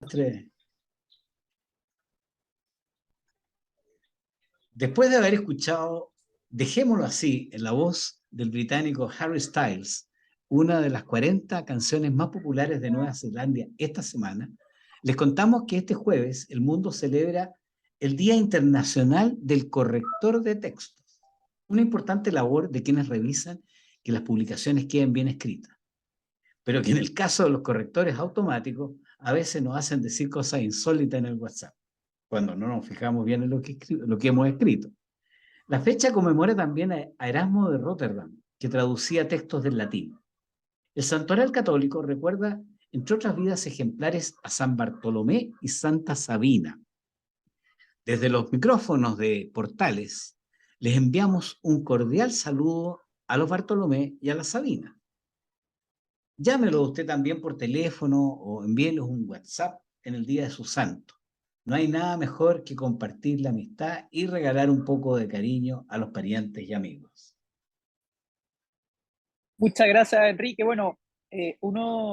desastre. Después de haber escuchado, dejémoslo así, en la voz del británico Harry Styles, una de las 40 canciones más populares de Nueva Zelanda esta semana, les contamos que este jueves el mundo celebra el Día Internacional del Corrector de Textos, una importante labor de quienes revisan que las publicaciones queden bien escritas, pero que en el caso de los correctores automáticos a veces nos hacen decir cosas insólitas en el WhatsApp, cuando no nos fijamos bien en lo que hemos escrito. La fecha conmemora también a Erasmo de Rotterdam, que traducía textos del latín. El santoral católico recuerda, entre otras vidas ejemplares, a San Bartolomé y Santa Sabina. Desde los micrófonos de Portales, les enviamos un cordial saludo a los Bartolomé y a la Sabina. Llámelo usted también por teléfono o envíelos un WhatsApp en el día de su santo. No hay nada mejor que compartir la amistad y regalar un poco de cariño a los parientes y amigos. Muchas gracias, Enrique. Bueno,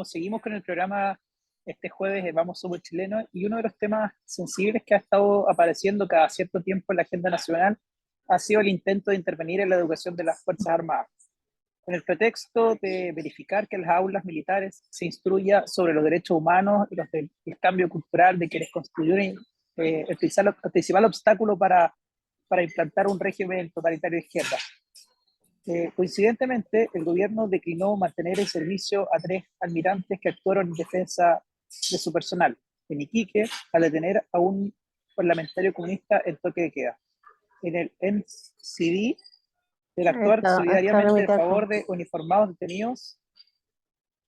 seguimos con el programa este jueves, Vamos Somos Chilenos, y uno de los temas sensibles que ha estado apareciendo cada cierto tiempo en la agenda nacional ha sido el intento de intervenir en la educación de las Fuerzas Armadas, con el pretexto de verificar que en las aulas militares se instruya sobre los derechos humanos y el cambio cultural de quienes constituyen el principal obstáculo para implantar un régimen totalitario de izquierda. Coincidentemente, el gobierno declinó mantener el servicio a 3 almirantes que actuaron en defensa de su personal en Iquique al detener a un parlamentario comunista en toque de queda. En el NCD, el actuar solidariamente en favor de uniformados detenidos.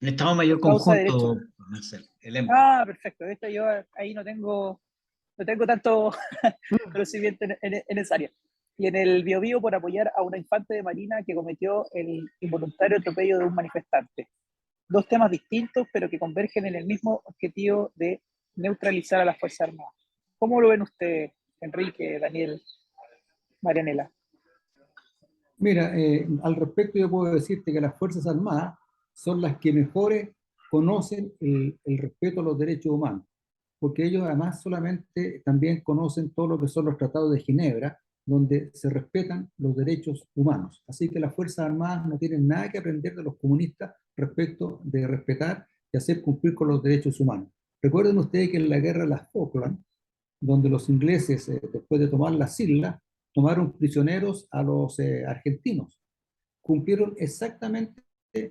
El Estado Mayor Conjunto, Marcel, el perfecto. De esto yo ahí no tengo tanto conocimiento en esa área. Y en el Biobío por apoyar a una infante de marina que cometió el involuntario atropello de un manifestante. 2 temas distintos, pero que convergen en el mismo objetivo de neutralizar a las Fuerzas Armadas. ¿Cómo lo ven ustedes, Enrique, Daniel, Marianela? Mira, al respecto yo puedo decirte que las Fuerzas Armadas son las que mejores conocen el respeto a los derechos humanos, porque ellos además solamente también conocen todo lo que son los tratados de Ginebra, donde se respetan los derechos humanos. Así que las Fuerzas Armadas no tienen nada que aprender de los comunistas respecto de respetar y hacer cumplir con los derechos humanos. Recuerden ustedes que en la guerra de las Falkland, donde los ingleses, después de tomar las islas, tomaron prisioneros a los argentinos. Cumplieron exactamente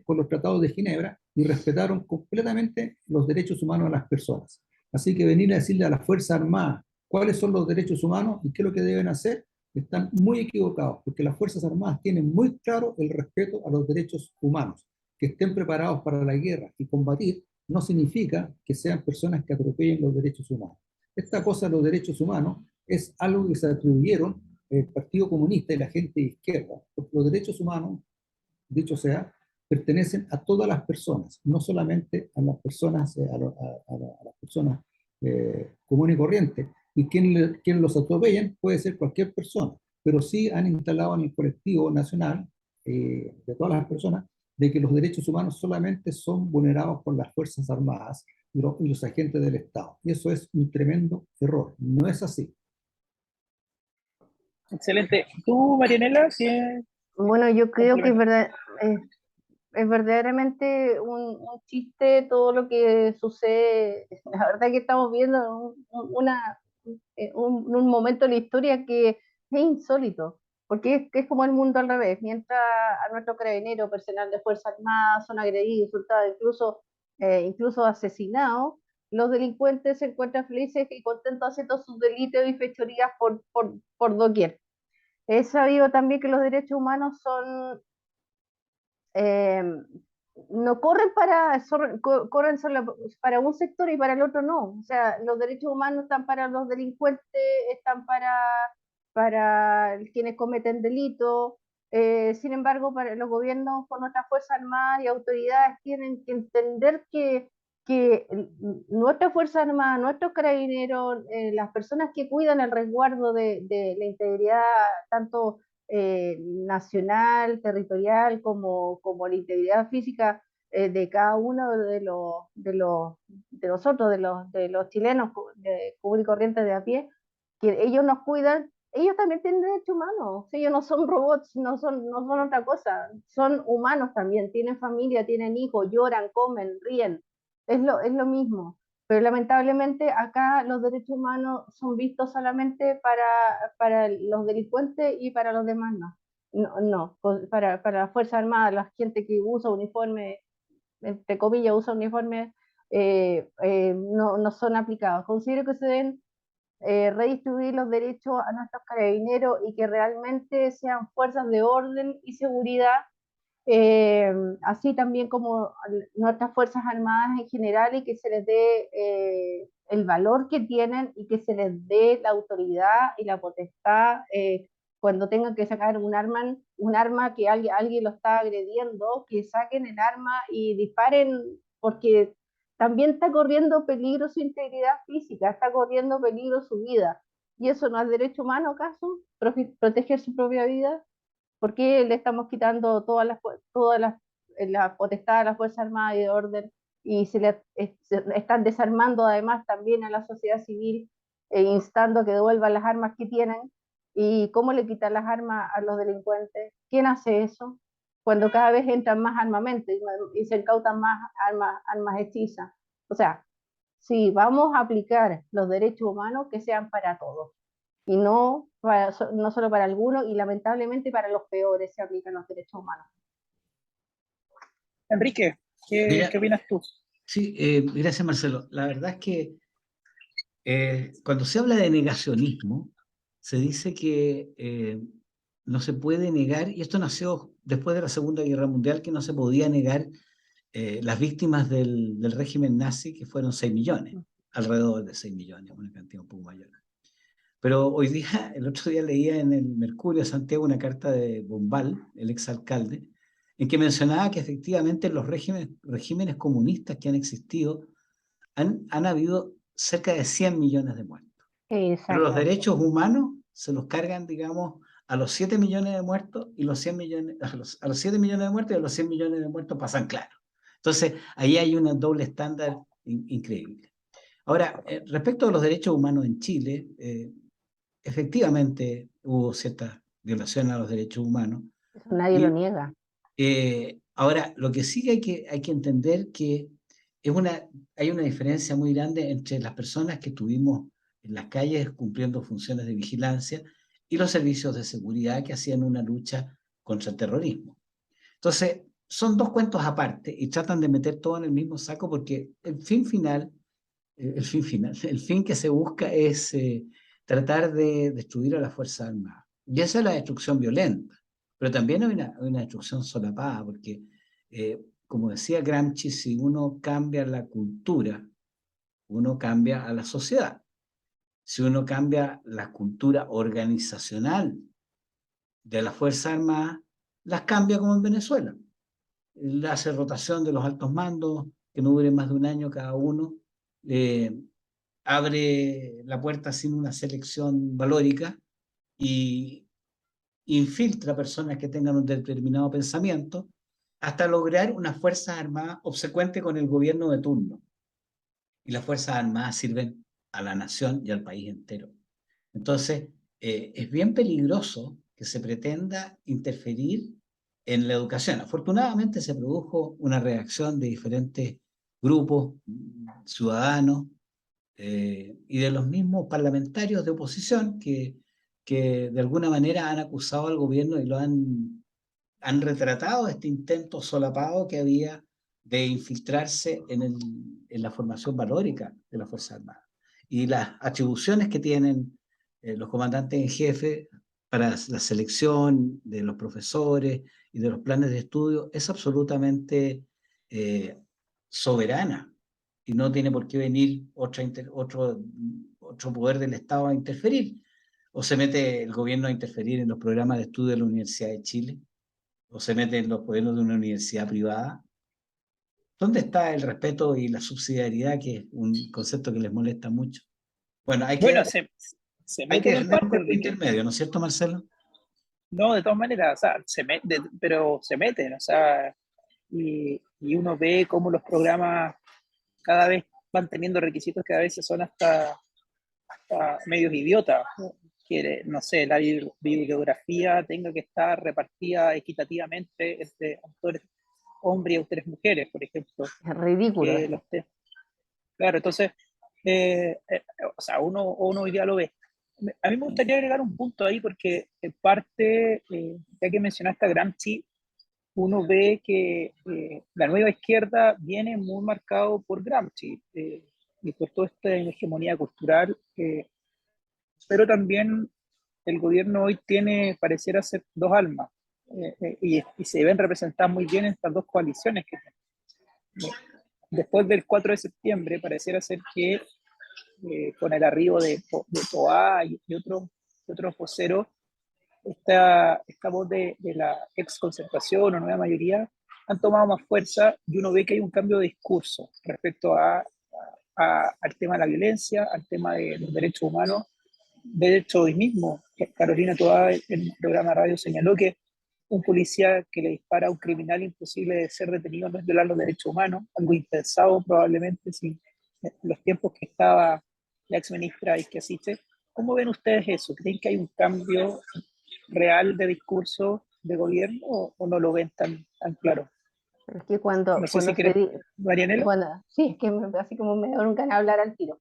con los tratados de Ginebra y respetaron completamente los derechos humanos de las personas. Así que venir a decirle a las Fuerzas Armadas cuáles son los derechos humanos y qué es lo que deben hacer, están muy equivocados, porque las Fuerzas Armadas tienen muy claro el respeto a los derechos humanos. Que estén preparados para la guerra y combatir no significa que sean personas que atropellen los derechos humanos. Esta cosa de los derechos humanos es algo que se atribuyeron el Partido Comunista y la gente de izquierda, porque los derechos humanos, dicho sea, pertenecen a todas las personas, no solamente a las personas, a las personas comunes y corrientes. Y quien los atropellan puede ser cualquier persona, pero sí han instalado en el colectivo nacional de todas las personas de que los derechos humanos solamente son vulnerados por las Fuerzas Armadas y los agentes del Estado. Y eso es un tremendo error. No es así. Excelente. ¿Tú, Marianela? Bueno, yo creo que es verdaderamente un chiste todo lo que sucede. La verdad que estamos viendo un momento de la historia que es insólito, porque es como el mundo al revés. Mientras a nuestro carabinero, personal de Fuerzas Armadas son agredidos, insultados, incluso asesinados, los delincuentes se encuentran felices y contentos haciendo sus delitos y fechorías por doquier. He sabido también que los derechos humanos eh, no corren corren solo para un sector y para el otro no. O sea, los derechos humanos están para los delincuentes, están para quienes cometen delitos. Sin embargo, para los gobiernos con nuestras Fuerzas Armadas y autoridades tienen que entender que nuestras Fuerzas Armadas, nuestros carabineros, las personas que cuidan el resguardo de la integridad, tanto nacional, territorial, como la integridad física de cada uno de nosotros, de los chilenos de común y corriente de a pie, que ellos nos cuidan. Ellos también tienen derechos humanos, ellos no son robots, no son otra cosa, son humanos también, tienen familia, tienen hijos, lloran, comen, ríen, es lo mismo. Pero lamentablemente acá los derechos humanos son vistos solamente para los delincuentes y para los demás no. No, para las Fuerzas Armadas, la gente que usa uniforme, entre comillas, usa uniforme, no son aplicados. Considero que se deben redistribuir los derechos a nuestros carabineros y que realmente sean fuerzas de orden y seguridad, así también como nuestras Fuerzas Armadas en general, y que se les dé el valor que tienen y que se les dé la autoridad y la potestad cuando tengan que sacar un arma que alguien lo está agrediendo, que saquen el arma y disparen, porque también está corriendo peligro su integridad física, está corriendo peligro su vida. ¿Y eso no es derecho humano, acaso? ¿Proteger su propia vida? ¿Por qué le estamos quitando la potestad a las Fuerzas Armadas y de orden y se están desarmando además también a la sociedad civil, instando a que devuelvan las armas que tienen? ¿Y cómo le quitan las armas a los delincuentes? ¿Quién hace eso? Cuando cada vez entran más armamentos y se incautan más armas hechizas. O sea, si vamos a aplicar los derechos humanos, que sean para todos y no solo para algunos, y lamentablemente para los peores se aplican los derechos humanos. Enrique, ¿qué opinas tú? Sí, gracias Marcelo. La verdad es que cuando se habla de negacionismo, se dice que no se puede negar, y esto nació después de la Segunda Guerra Mundial, que no se podía negar las víctimas del régimen nazi, que fueron 6 millones, alrededor de 6 millones, una cantidad un poco mayor. Pero hoy día, el otro día leía en el Mercurio de Santiago una carta de Bombal, el exalcalde, en que mencionaba que efectivamente los regímenes comunistas que han existido han habido cerca de 100 millones de muertos. Exacto. Pero los derechos humanos se los cargan, digamos, a los 7 millones de muertos y los 100 millones, a los 7 millones de muertos y a los 100 millones de muertos pasan claro. Entonces, ahí hay un doble estándar increíble. Ahora, respecto a los derechos humanos en Chile, efectivamente hubo ciertas violaciones a los derechos humanos. Eso nadie lo niega. Ahora, lo que sí hay que entender que hay una diferencia muy grande entre las personas que estuvimos en las calles cumpliendo funciones de vigilancia y los servicios de seguridad que hacían una lucha contra el terrorismo. Entonces, son dos cuentos aparte y tratan de meter todo en el mismo saco porque el fin que se busca es tratar de destruir a las Fuerzas Armadas. Y esa es la destrucción violenta, pero también hay una destrucción solapada, porque, como decía Gramsci, si uno cambia la cultura, uno cambia a la sociedad. Si uno cambia la cultura organizacional de las Fuerzas Armadas, las cambia como en Venezuela. Le hace rotación de los altos mandos, que no dure más de un año cada uno, abre la puerta sin una selección valórica y infiltra personas que tengan un determinado pensamiento hasta lograr una Fuerza Armada obsecuente con el gobierno de turno. Y las Fuerzas Armadas sirven a la nación y al país entero. Entonces, es bien peligroso que se pretenda interferir en la educación. Afortunadamente se produjo una reacción de diferentes grupos ciudadanos y de los mismos parlamentarios de oposición que de alguna manera han acusado al gobierno y han retratado este intento solapado que había de infiltrarse en la formación valórica de las Fuerzas Armadas. Y las atribuciones que tienen los comandantes en jefe para la selección de los profesores y de los planes de estudio es absolutamente soberana y no tiene por qué venir otro poder del Estado a interferir. O se mete el gobierno a interferir en los programas de estudio de la Universidad de Chile, o se mete en los gobiernos de una universidad privada. ¿Dónde está el respeto y la subsidiariedad, que es un concepto que les molesta mucho? Bueno, hay que meten que en parte, un Enrique. intermedio, ¿no es cierto, Marcelo? No, de todas maneras, o sea, pero se meten, o sea, y uno ve cómo los programas cada vez van teniendo requisitos que a veces son hasta medios idiotas, que, no sé, la bibliografía tenga que estar repartida equitativamente entre autores hombres y autores mujeres, por ejemplo. Es ridículo. Claro, entonces, o sea, uno hoy día lo ve. A mí me gustaría agregar un punto ahí, porque en parte, ya que mencionaste a Gramsci, uno ve que la nueva izquierda viene muy marcado por Gramsci y por toda esta hegemonía cultural, pero también el gobierno hoy pareciera ser dos almas, y se ven representadas muy bien estas dos coaliciones que tienen. Después del 4 de septiembre pareciera ser que con el arribo de Toá y otros voceros, esta voz de la ex concertación o nueva mayoría han tomado más fuerza, y uno ve que hay un cambio de discurso respecto al tema de la violencia, al tema de los derechos humanos. De hecho, hoy mismo Carolina Toá en un programa de radio señaló que un policía que le dispara a un criminal imposible de ser detenido no es violar los derechos humanos, algo impensado probablemente sin los tiempos que estaba la ex ministra Isquiasiche. ¿Cómo ven ustedes eso? ¿Creen que hay un cambio real de discurso de gobierno o no lo ven tan claro? Es que cuando, No sé cuando si querés, Marianela. sí, es que así como me da un ganas de hablar al tiro.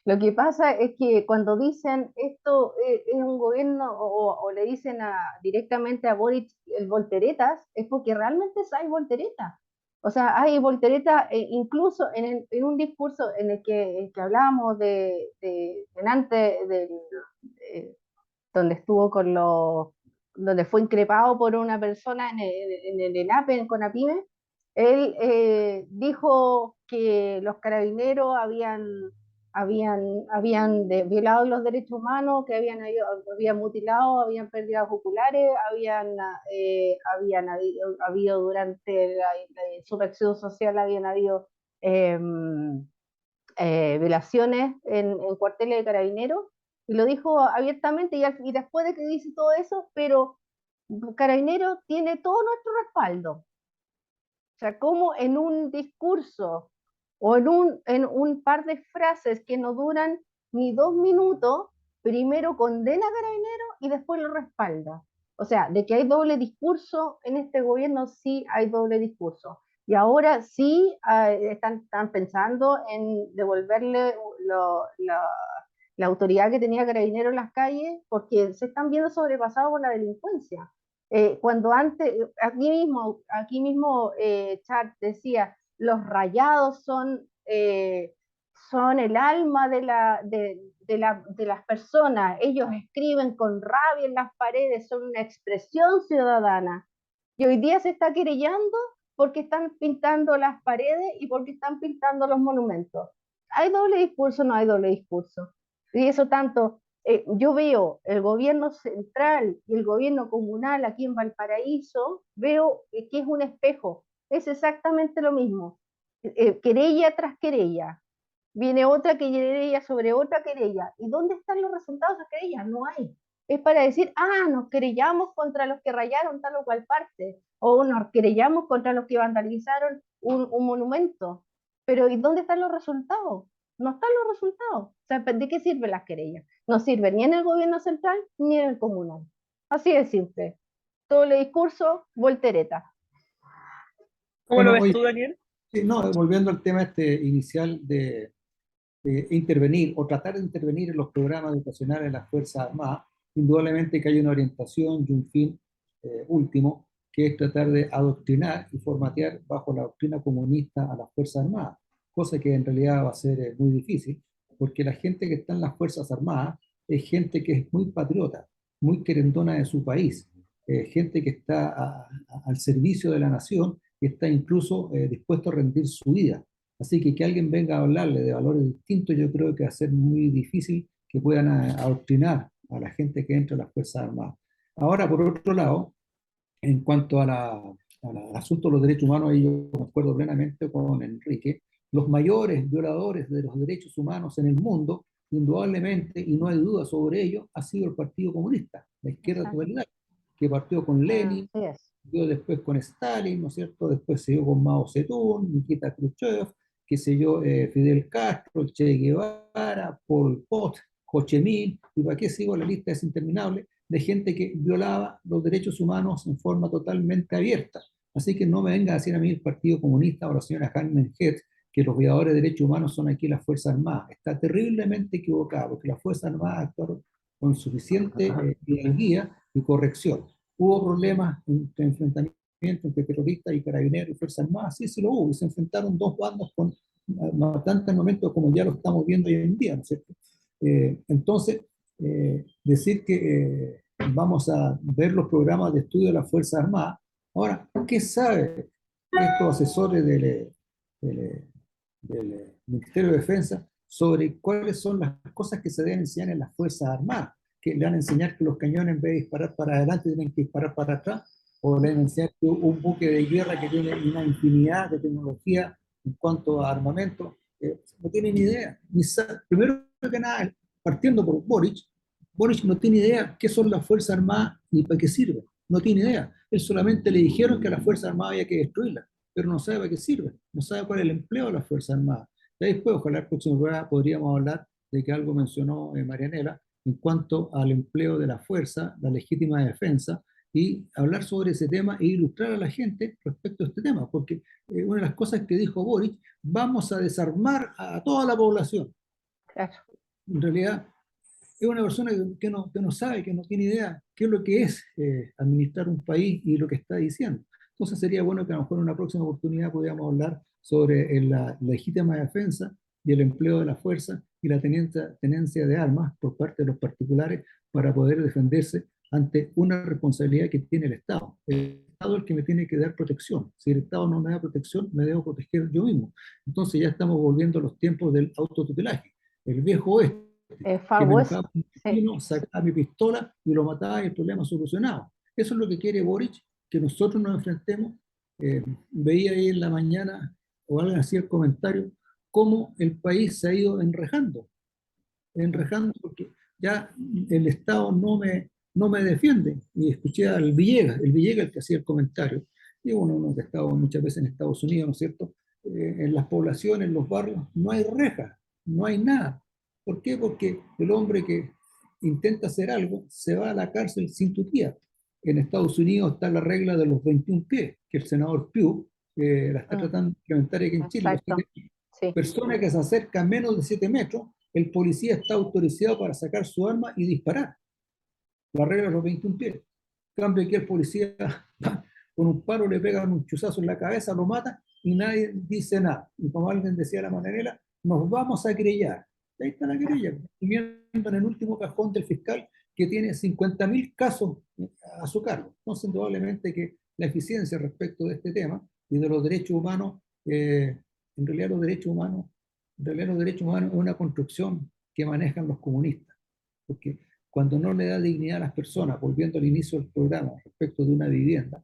Lo que pasa es que cuando dicen esto es un gobierno, o le dicen directamente a Boric el volteretas, es porque realmente hay volteretas. O sea, hay volteretas incluso en un discurso en el que hablábamos delante donde estuvo donde fue increpado por una persona en el ENAPE, en CONAPYME. Él dijo que los carabineros habían violado los derechos humanos, que habían mutilado, habían perdido los oculares, habían habido durante la insurrección social, habían habido violaciones en cuarteles de carabineros, y lo dijo abiertamente, y después de que dice todo eso, pero Carabineros tiene todo nuestro respaldo. O sea, como en un discurso o en un par de frases que no duran ni 2 minutos, primero condena a Carabineros y después lo respalda. O sea, de que hay doble discurso en este gobierno, sí hay doble discurso. Y ahora sí están pensando en devolverle la autoridad que tenía Carabineros en las calles, porque se están viendo sobrepasados por la delincuencia. Cuando antes, aquí mismo Chart decía, los rayados son el alma de las personas, ellos escriben con rabia en las paredes, son una expresión ciudadana. Y hoy día se está querellando porque están pintando las paredes y porque están pintando los monumentos. ¿Hay doble discurso? No hay doble discurso. Y eso tanto, yo veo el gobierno central y el gobierno comunal aquí en Valparaíso, veo que es un espejo, es exactamente lo mismo. Querella tras querella. Viene otra querella sobre otra querella. ¿Y dónde están los resultados de esas querellas? No hay. Es para decir, nos querellamos contra los que rayaron tal o cual parte, o nos querellamos contra los que vandalizaron un monumento. Pero ¿y dónde están los resultados? No están los resultados. O sea, ¿de qué sirven las querellas? No sirven ni en el gobierno central ni en el comunal. Así de simple. Doble discurso, voltereta. ¿Cómo Bueno, lo ves tú, Daniel? Sí, no, volviendo al tema inicial de intervenir o tratar de intervenir en los programas educacionales de las Fuerzas Armadas, indudablemente que hay una orientación y un fin último, que es tratar de adoctrinar y formatear bajo la doctrina comunista a las Fuerzas Armadas, cosa que en realidad va a ser muy difícil, porque la gente que está en las Fuerzas Armadas es gente que es muy patriota, muy querendona de su país, gente que está al servicio de la nación y está incluso dispuesto a rendir su vida. Así que alguien venga a hablarle de valores distintos, yo creo que va a ser muy difícil que puedan adoctrinar a la gente que entra a las Fuerzas Armadas. Ahora, por otro lado, en cuanto al asunto de los derechos humanos, ahí yo concuerdo plenamente con Enrique, los mayores violadores de los derechos humanos en el mundo, indudablemente, y no hay duda sobre ello, ha sido el Partido Comunista, la izquierda totalitaria, que partió con Lenin, siguió después con Stalin, ¿no es cierto? Después siguió con Mao Zedong, Nikita Khrushchev, qué sé yo, Fidel Castro, Che Guevara, Pol Pot, Ho Chi Minh, y para qué sigo, la lista es interminable de gente que violaba los derechos humanos en forma totalmente abierta. Así que no me venga a decir a mí el Partido Comunista o la señora Hanmen Head que los violadores de derechos humanos son aquí las Fuerzas Armadas. Está terriblemente equivocado, porque las Fuerzas Armadas actuaron con suficiente guía y corrección. Hubo problemas entre enfrentamientos entre terroristas y carabineros y Fuerzas Armadas, sí, sí lo hubo, y se enfrentaron dos bandos con tantos momentos como ya lo estamos viendo hoy en día, ¿no es cierto? Entonces, decir que vamos a ver los programas de estudio de las Fuerzas Armadas. Ahora, ¿qué sabe estos asesores del Ministerio de Defensa sobre cuáles son las cosas que se deben enseñar en las Fuerzas Armadas? Que le van a enseñar que los cañones en vez de disparar para adelante tienen que disparar para atrás, o le van a enseñar que un buque de guerra que tiene una infinidad de tecnología en cuanto a armamento, no tiene ni idea. Primero que nada, partiendo por Boric, Boric no tiene idea qué son las Fuerzas Armadas ni para qué sirven. No tiene idea. Él solamente le dijeron que a las Fuerzas Armadas había que destruirlas, pero no sabe para qué sirve. No sabe cuál es el empleo de las Fuerzas Armadas. Y después, ojalá el próximo programa podríamos hablar de que algo mencionó Marianela en cuanto al empleo de la fuerza, la legítima defensa, y hablar sobre ese tema e ilustrar a la gente respecto a este tema, porque una de las cosas que dijo Boric, vamos a desarmar a toda la población. Claro. En realidad, es una persona que no sabe, que no tiene idea qué es lo que es administrar un país y lo que está diciendo. Entonces sería bueno que a lo mejor en una próxima oportunidad pudiéramos hablar sobre la legítima defensa y el empleo de la fuerza y la tenencia de armas por parte de los particulares para poder defenderse ante una responsabilidad que tiene el Estado. El Estado es el que me tiene que dar protección. Si el Estado no me da protección, me debo proteger yo mismo. Entonces ya estamos volviendo a los tiempos del autotutelaje. El viejo oeste, Far que me West, enojaba un sacaba mi pistola y lo mataba y el problema solucionado. Eso es lo que quiere Boric, que nosotros nos enfrentemos. Veía ahí en la mañana, o alguien hacía el comentario, cómo el país se ha ido enrejando porque ya el Estado no me defiende. Y escuché al Villegas, el que hacía el comentario, y bueno, uno que ha estado muchas veces en Estados Unidos, ¿no es cierto? En las poblaciones, en los barrios, no hay rejas, no hay nada. ¿Por qué? Porque el hombre que intenta hacer algo se va a la cárcel sin tutía. En Estados Unidos está la regla de los 21 pies, que el senador Pugh la está tratando de implementar aquí en Chile. Sí. Persona que se acerca a menos de 7 metros, el policía está autorizado para sacar su arma y disparar. La regla de los 21 pies. En cambio, aquí el policía con un palo le pegan un chuzazo en la cabeza, lo mata y nadie dice nada. Y como alguien decía la manera, nos vamos a querellar. Ahí está la querella, viendo en el último cajón del fiscal que tiene 50.000 casos a su cargo. Entonces, indudablemente que la eficiencia respecto de este tema y de los derechos humanos, en realidad los derechos humanos es una construcción que manejan los comunistas. Porque cuando no le da dignidad a las personas, volviendo al inicio del programa respecto de una vivienda,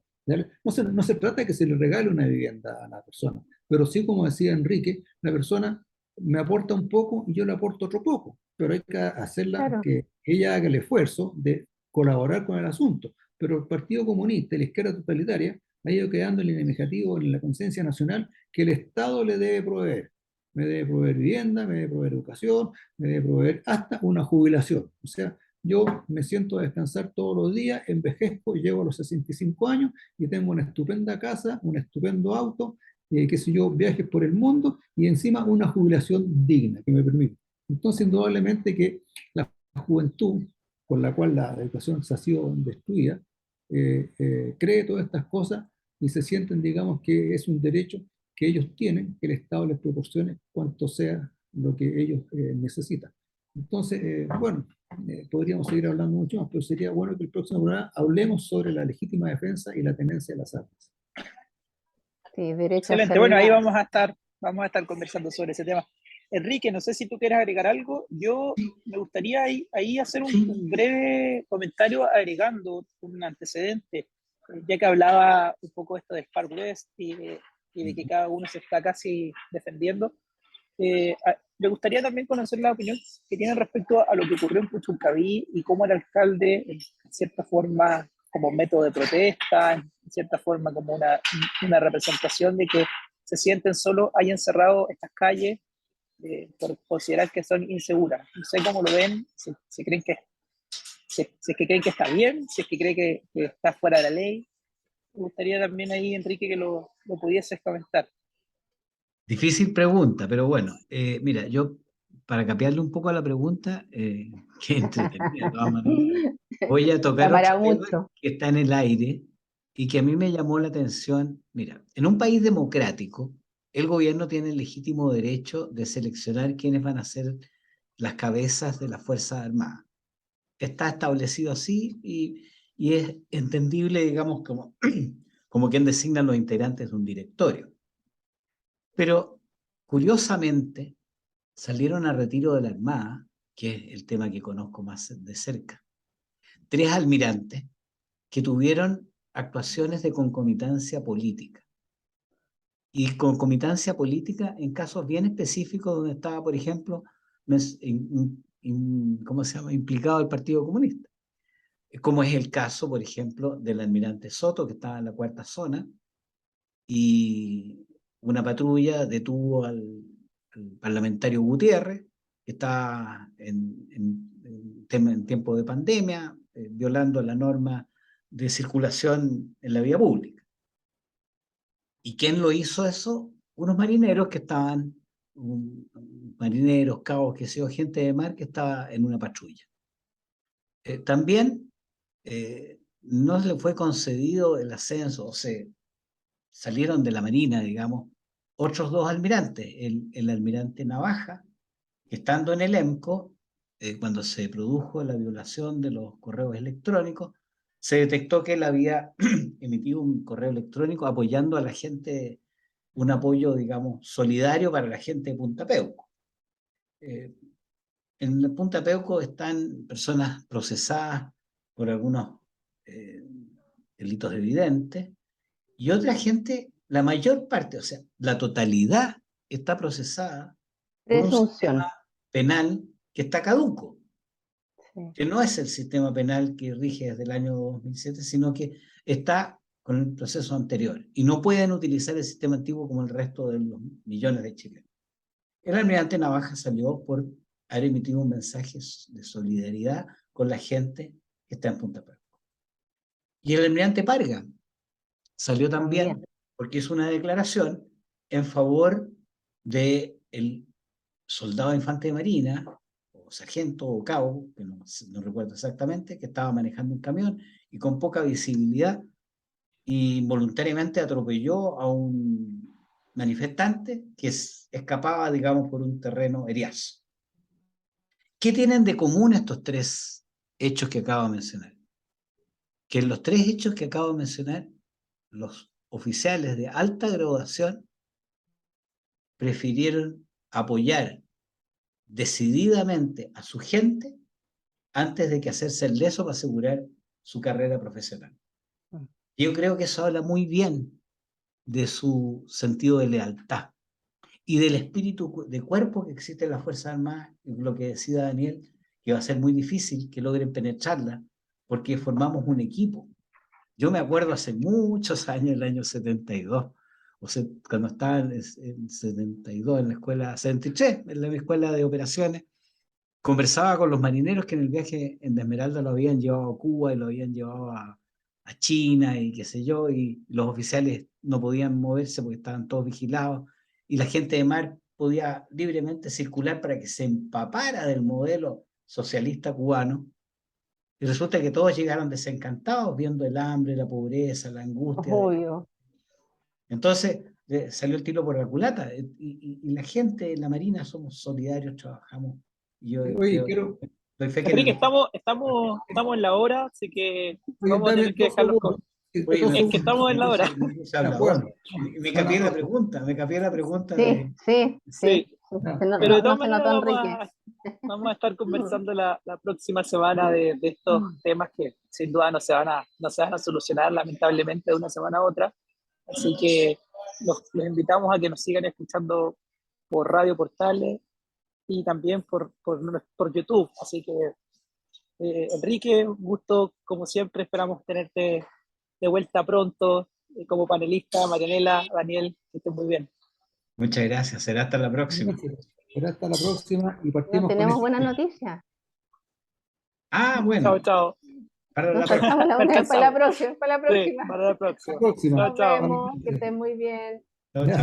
no se trata de que se le regale una vivienda a la persona, pero sí, como decía Enrique, la persona me aporta un poco y yo le aporto otro poco, pero hay que hacerla que ella haga el esfuerzo de colaborar con el asunto. Pero el Partido Comunista y la izquierda totalitaria ha ido quedando en el negativo en la conciencia nacional que el Estado le debe proveer. Me debe proveer vivienda, me debe proveer educación, me debe proveer hasta una jubilación. O sea, yo me siento a descansar todos los días, envejezco y llego a los 65 años y tengo una estupenda casa, un estupendo auto, qué sé yo, viajes por el mundo y encima una jubilación digna que me permite. Entonces, indudablemente que la juventud, con la cual la educación se ha sido destruida, cree todas estas cosas y se sienten, digamos, que es un derecho que ellos tienen, que el Estado les proporcione cuanto sea lo que ellos necesitan. Entonces, bueno, podríamos seguir hablando mucho más, pero sería bueno que el próximo programa hablemos sobre la legítima defensa y la tenencia de las armas. Sí, derecho. Excelente, bueno, ahí vamos a estar conversando sobre ese tema. Enrique, no sé si tú quieres agregar algo. Yo me gustaría ahí hacer un breve comentario agregando un antecedente, ya que hablaba un poco esto de Far West y de que cada uno se está casi defendiendo. Me gustaría también conocer la opinión que tienen respecto a lo que ocurrió en Puchuncaví y cómo el alcalde, en cierta forma, como método de protesta, en cierta forma como una representación de que se sienten solo ahí encerrados estas calles por considerar que son inseguras. No sé cómo lo ven, si creen que, si es que creen que está bien, si es que creen que está fuera de la ley. Me gustaría también ahí, Enrique, que lo pudieses comentar. Difícil pregunta, pero bueno, mira, yo para capearle un poco a la pregunta, que entretenida de todas maneras, voy a tocar Da otro para tema mucho. que está en el aire y que a mí me llamó la atención. Mira, en un país democrático, el gobierno tiene el legítimo derecho de seleccionar quiénes van a ser las cabezas de las Fuerzas Armadas. Está establecido así y es entendible, digamos, como, como quien designa los integrantes de un directorio. Pero, curiosamente, salieron a retiro de la Armada, que es el tema que conozco más de cerca, 3 almirantes que tuvieron actuaciones de concomitancia política. Y concomitancia política en casos bien específicos donde estaba, por ejemplo, ¿cómo se llama?, implicado el Partido Comunista. Como es el caso, por ejemplo, del almirante Soto, que estaba en la 4ª zona, y una patrulla detuvo al parlamentario Gutiérrez, que está en tiempo de pandemia, violando la norma de circulación en la vía pública. ¿Y quién lo hizo eso? Unos marineros que estaban, marineros, cabos, que sé yo, gente de mar que estaba en una patrulla. También no le fue concedido el ascenso, o sea, salieron de la Marina, digamos, otros 2 almirantes, el almirante Navaja, que estando en el EMCO, cuando se produjo la violación de los correos electrónicos, se detectó que él había emitido un correo electrónico apoyando a la gente, un apoyo, digamos, solidario para la gente de Punta Peuco. En Punta Peuco están personas procesadas por algunos delitos evidentes, y otra gente, la mayor parte, o sea, la totalidad está procesada por un sistema Presunción. penal que está caduco, Sí. que no es el sistema penal que rige desde el año 2007, sino que está con el proceso anterior y no pueden utilizar el sistema antiguo como el resto de los millones de chilenos. El almirante Navaja salió por haber emitido un mensaje de solidaridad con la gente que está en Punta Peuco. Y el almirante Parga salió también porque hizo una declaración en favor del soldado de infante de marina, o sargento o cabo, que no recuerdo exactamente, que estaba manejando un camión y con poca visibilidad, y involuntariamente atropelló a un manifestante que escapaba, digamos, por un terreno eriazo. ¿Qué tienen de común estos 3 hechos que acabo de mencionar? Que en los 3 hechos que acabo de mencionar, los oficiales de alta graduación prefirieron apoyar decididamente a su gente antes de que hacerse el leso para asegurar su carrera profesional. Yo creo que eso habla muy bien de su sentido de lealtad y del espíritu de cuerpo que existe en las Fuerzas Armadas, y lo que decía Daniel, que va a ser muy difícil que logren penetrarla, porque formamos un equipo. Yo me acuerdo hace muchos años, el año 72, o sea, cuando estaba en 72 en la escuela, 73, en la escuela de operaciones, conversaba con los marineros que en el viaje en Esmeralda lo habían llevado a Cuba y lo habían llevado a China y qué sé yo, y los oficiales no podían moverse porque estaban todos vigilados, y la gente de mar podía libremente circular para que se empapara del modelo socialista cubano. Y resulta que todos llegaron desencantados viendo el hambre, la pobreza, la angustia. Obvio. Entonces salió el tiro por la culata. Y la gente de la Marina somos solidarios, trabajamos. Y yo Oye, creo, doy fe que Enrique, estamos en la hora, así que vamos a dame tener que 2 dejarlos segundos. con... Oye, 2 Es que segundos. estamos en la hora. me puse Ya, hablador. bueno, Me son las cambié la 12. pregunta Sí, de... sí, sí. Sí, Ya, pero de No todas se maneras notó Enrique. vamos a estar conversando la próxima semana de estos temas que sin duda no se van a solucionar lamentablemente de una semana a otra. Así que los invitamos a que nos sigan escuchando por Radio Portales y también por YouTube. Así que Enrique, un gusto como siempre, esperamos tenerte de vuelta pronto como panelista. Marianela, Daniel, que estén muy bien. Muchas gracias. Será hasta la próxima. Gracias. Será hasta la próxima y No partimos con tenemos este. buenas noticias. Ah, Chao, bueno, chao. para Nos la próxima. saltamos la buena para la próxima, para la Sí, próxima. para la próxima. La próxima. Nos Chao, chao. vemos, que estén muy bien. Chao, chao.